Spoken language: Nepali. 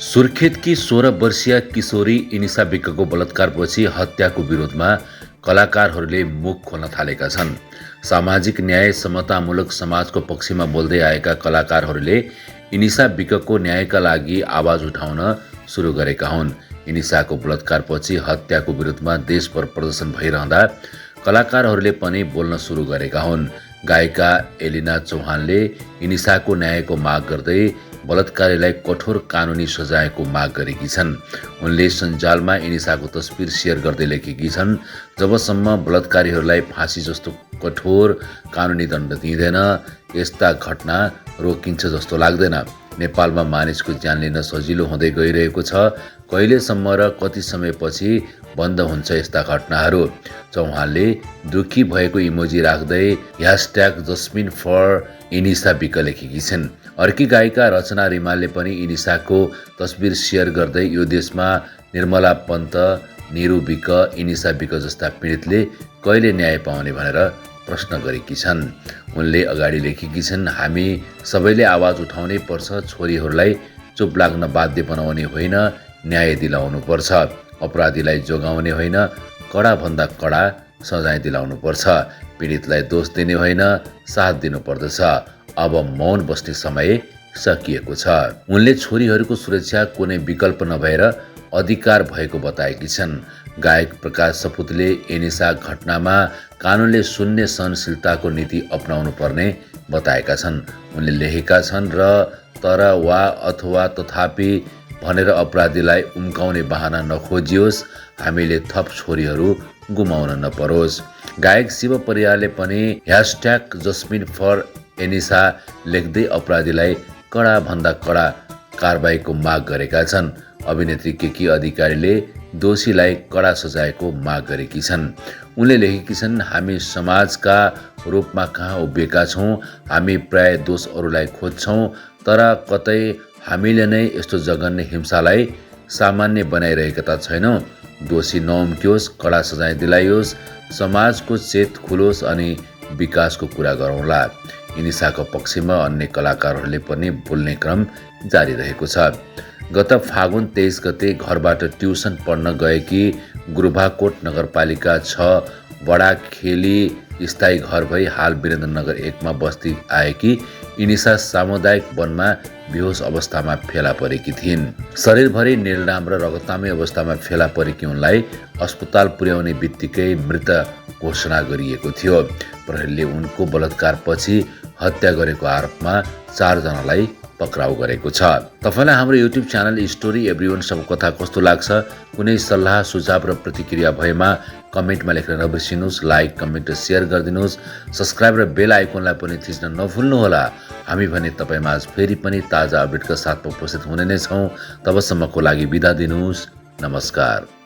सुर्खेतकी 16 वर्षीय किशोरी इनिसा विकको बलात्कारपछि हत्याको विरोधमा कलाकारहरूले मुख खोल्न थालेका छन्। सामाजिक न्याय समतामूलक समाजको पक्षमा बोल्दै आएका कलाकारहरूले इनिसा विकको न्यायका लागि आवाज उठाउन सुरु गरेका हुन्। इनिसाको बलात्कारपछि हत्याको विरुद्धमा देशभर प्रदर्शन भइरहँदा कलाकारहरूले पनि बोल्न सुरु गरेका हुन्। गायिका एलिना चौहानले इनिसाको न्यायको माग गर्दै बलात्कारीलाई कठोर कानुनी सजायको माग गरेकी छन्। उनले सञ्जालमा इनिसाको तस्बिर सेयर गर्दै लेखेकी छन्, जबसम्म बलात्कारीहरूलाई फाँसी जस्तो कठोर कानुनी दण्ड दिँदैन, यस्ता घटना रोकिन्छ जस्तो लाग्दैन। नेपालमा मानिसको ज्यान लिन सजिलो हुँदै गइरहेको छ। कहिलेसम्म र कति समयपछि बन्द हुन्छ यस्ता घटनाहरू? चौहानले दुखी भएको इमोजी राख्दै #जस्मिन फर इनिसा विक लेखेकी छिन्। अर्की गायिका रचना रिमालले पनि इनिसाको तस्बिर सेयर गर्दै यो देशमा निर्मला पन्त, निरु विक, इनिसा विक जस्ता पीडितले कहिले न्याय पाउने भनेर प्रश्न गरेकी छन्। उनले अगाडि लेखेकी छन्, हामी सबैले आवाज उठाउनै पर्छ। छोरीहरूलाई चुप लाग्न बाध्य बनाउने होइन, न्याय दिलाउनु पर्छ। अपराधीलाई जोगाउने होइन, कडाभन्दा कडा सजाय दिलाउनु पर्छ। पीडितलाई दोष दिने होइन, साथ दिनुपर्दछ। अब मौन बस्ने समय सकिएको छ। उनले छोरीहरूको सुरक्षा कुनै विकल्प नभएर अधिकार भएको बताएकी छन्। गायक प्रकाश सपुतले एनिसा घटनामा कानुनले शून्य सहनशीलताको नीति अपनाउनु पर्ने बताएका छन्। उनले लेखेका छन्, र तर वा अथवा तथापि भनेर अपराधीलाई उम्काउने बहाना नखोजियोस्, हामीले थप छोरीहरू गुमाउन नपरोस्। गायक शिव परियारले पनि #जस्मिन फर एनिसा लेख्दै अपराधीलाई कडाभन्दा कडा कारबाहीको माग गरेका छन्। अभिनेत्री केकी अधिकारीले दोषीलाई कडा सजायको माग गरेकी छन्। उनले लेखेकी छन्, हामी समाजका रूपमा कहाँ उभिएका छौँ? हामी प्राय दोष अरूलाई खोज्छौँ, तर कतै हामीले नै यस्तो जघन्य हिंसालाई सामान्य बनाइरहेका त छैनौँ। दोषी नउम्कियोस्, कडा सजाय दिलाइयोस्, समाजको चेत खुलोस् अनि विकासको कुरा गरौँला। इनिसाको पक्षमा अन्य कलाकारहरूले पनि बोल्ने क्रम जारी रहेको छ। गत फागुन 23 गते घरबाट ट्युसन पढ्न गएकी गुरुभाकोट नगरपालिका 6 बडाखेली स्थायी घर भई हाल वीरेन्द्रनगर 1 मा बस्ती आएकी इनिसा सामुदायिक वनमा बेहोस अवस्थामा फेला परेकी थिइन्। शरीरभरि निलडाम र रगतामै अवस्थामा फेला परेकी उनलाई अस्पताल पुर्याउने बित्तिकै मृत घोषणा गरिएको थियो। प्रहरीले उनको बलात्कारपछि हत्या गरेको आरोपमा 4 जनालाई पक्राउ गरेको छ। तपाईलाई हाम्रो युट्युब च्यानल स्टोरी एभ्रीवन सबको कथा कस्तो लाग्छ? कुनै सल्लाह सुझाव र प्रतिक्रिया भएमा कमेन्टमा लेख्न नबिर्सिनुहोस्। लाइक, कमेन्ट र सेयर गरिदिनुहोस्। सब्स्क्राइब र बेल आइकनलाई पनि थिच्न नभुल्नुहोला। हामी भने तपाईमा आज फेरि पनि ताजा अपडेटका साथमा उपस्थित हुने नै छौँ। तबसम्मको लागि बिदा दिनुहोस्। नमस्कार।